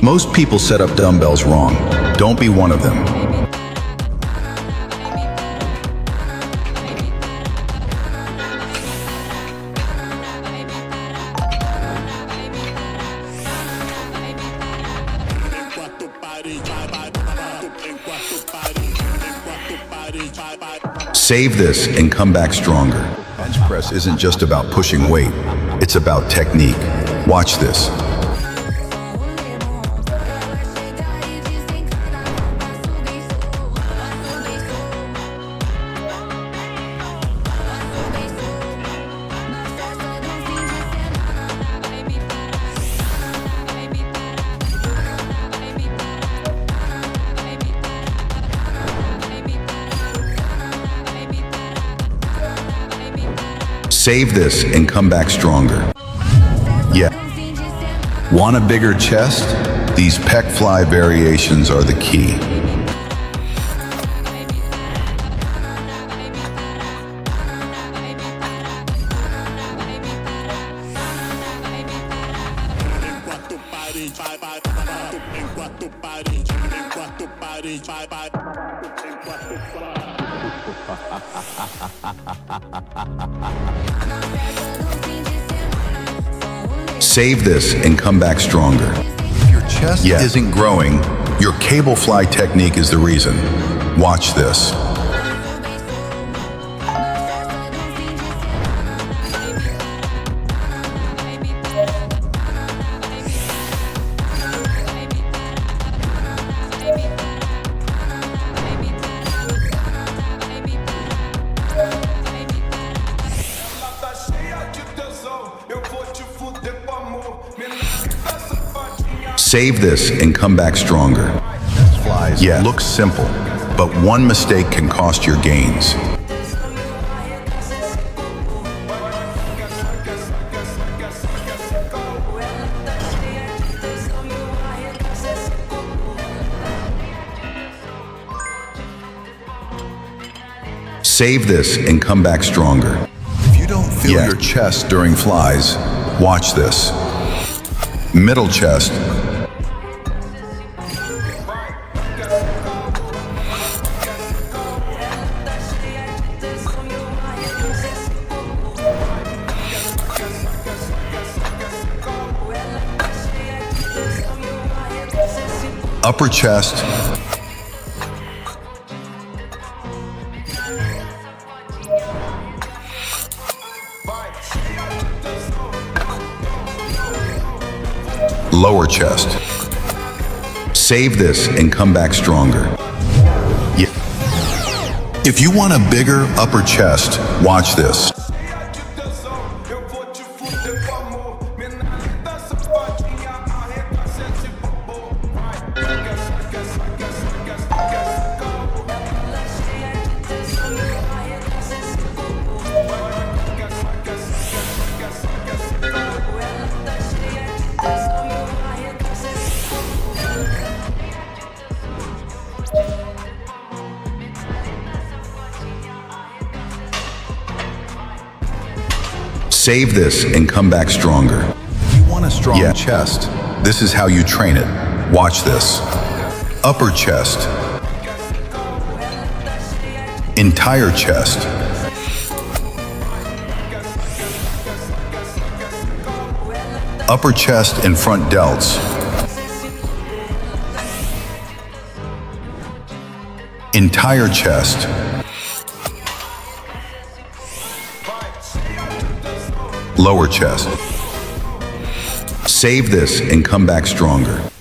Most people set up dumbbells wrong. Don't be one of them. Save this and come back stronger. Bench press isn't just about pushing weight. It's about technique. Watch this. Save this and come back stronger. Yeah. Want a bigger chest? These pec fly variations are the key. Save this and come back stronger. If your chest isn't growing, your cable fly technique is the reason. Watch this. Save this and come back stronger. Chest flies look simple, but one mistake can cost your gains. Save this and come back stronger. If you don't feel your chest during flies, watch this. Middle chest. Upper chest. Lower chest. Save this and come back stronger. If you want a bigger upper chest, watch this. Save this and come back stronger. If you want a strong chest, this is how you train it. Watch this. Upper chest. Entire chest. Upper chest and front delts. Entire chest. Lower chest. Save this and come back stronger.